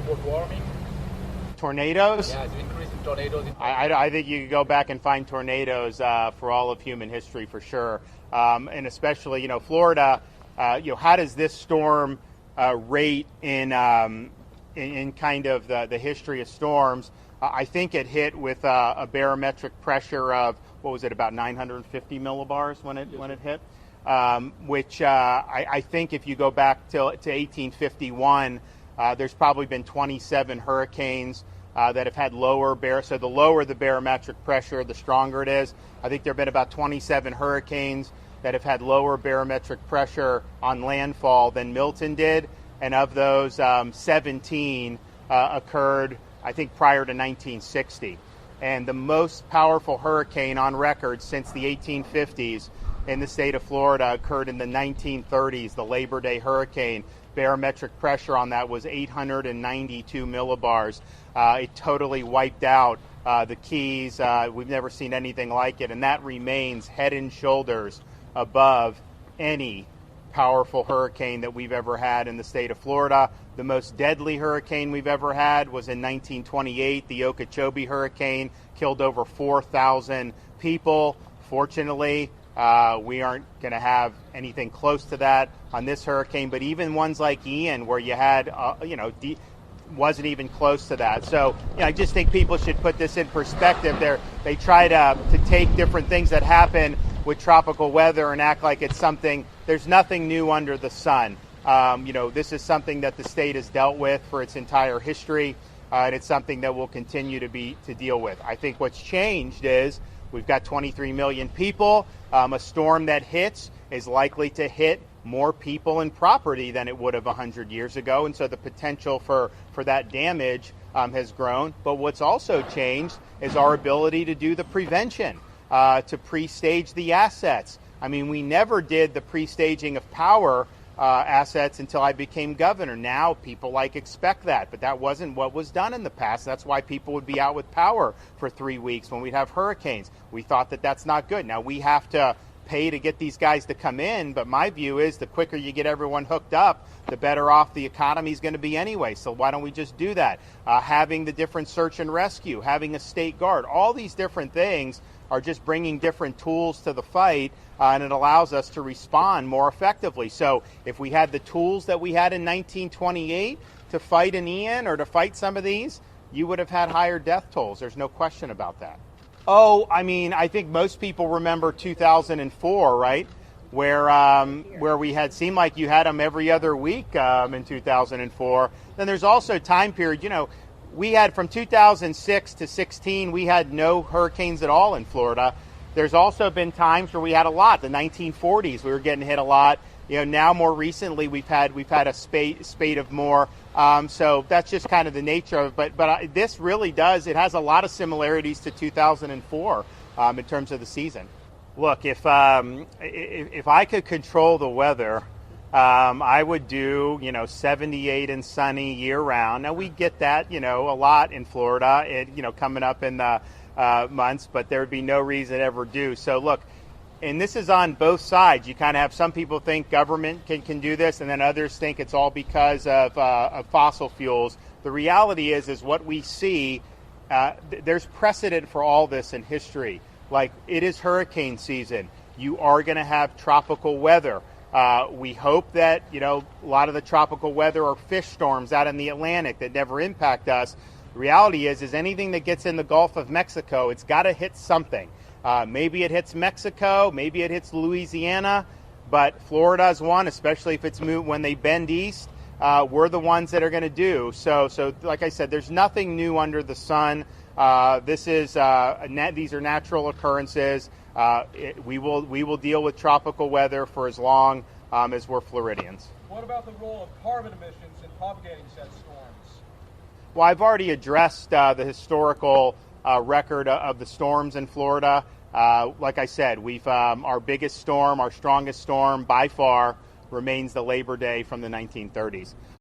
about warming? Tornadoes? Yeah, it's increasing tornadoes. I think you could go back and find tornadoes for all of human history for sure. And especially, Florida, how does this storm rate in kind of the history of storms? I think it hit with a barometric pressure of, what was it, about 950 millibars when it hit? Which I think if you go back to 1851, there's probably been 27 hurricanes that have had so the lower the barometric pressure, the stronger it is. I think there have been about 27 hurricanes that have had lower barometric pressure on landfall than Milton did, and of those, 17 occurred, I think, prior to 1960. And the most powerful hurricane on record since the 1850s in the state of Florida occurred in the 1930s, the Labor Day hurricane. Barometric pressure on that was 892 millibars. It totally wiped out the Keys. We've never seen anything like it, and that remains head and shoulders above any powerful hurricane that we've ever had in the state of Florida. The most deadly hurricane we've ever had was in 1928, the Okeechobee hurricane, killed over 4,000 people. Fortunately, we aren't going to have anything close to that on this hurricane, but even ones like Ian, where you had, wasn't even close to that. So, I just think people should put this in perspective. They try to take different things that happen with tropical weather and act like it's something. There's nothing new under the sun. This is something that the state has dealt with for its entire history, and it's something that we'll continue to deal with. I think what's changed is we've got 23 million people. A storm that hits is likely to hit more people and property than it would have 100 years ago, and so the potential for that damage has grown. But what's also changed is our ability to do the prevention, to pre-stage the assets. I mean, we never did the pre-staging of power assets until I became governor. Now people expect that, but that wasn't what was done in the past. That's why people would be out with power for 3 weeks when we'd have hurricanes. We thought that that's not good. Now we have to pay to get these guys to come in, but my view is the quicker you get everyone hooked up, the better off the economy is going to be anyway. So why don't we just do that? Having the different search and rescue, having a state guard, all these different things are just bringing different tools to the fight, and it allows us to respond more effectively. So if we had the tools that we had in 1928 to fight an Ian or to fight some of these, you would have had higher death tolls. There's no question about that. Oh, I mean, I think most people remember 2004, right? Where we had seemed like you had them every other week in 2004. Then there's also time period, we had from 2006 to 16, we had no hurricanes at all in Florida. There's also been times where we had a lot. The 1940s, we were getting hit a lot. Now more recently, we've had a spate of more. So that's just kind of the nature of it. But this really does. It has a lot of similarities to 2004 in terms of the season. Look, if I could control the weather, I would do 78 and sunny year round. Now we get that a lot in Florida, coming up in the months, but there would be no reason to ever do. So look, and this is on both sides. You kind of have some people think government can do this, and then others think it's all because of fossil fuels. The reality is what we see. There's precedent for all this in history. Like, it is hurricane season. You are going to have tropical weather. We hope that a lot of the tropical weather are fish storms out in the Atlantic that never impact us. The reality is anything that gets in the Gulf of Mexico, it's got to hit something. Maybe it hits Mexico, maybe it hits Louisiana, but Florida's one, especially if it's when they bend east. We're the ones that are going to do. So like I said, there's nothing new under the sun. These are natural occurrences. We will deal with tropical weather for as long as we're Floridians. What about the role of carbon emissions in propagating said storms? Well, I've already addressed the historical record of the storms in Florida. Like I said, our biggest storm, our strongest storm by far, remains the Labor Day from the 1930s.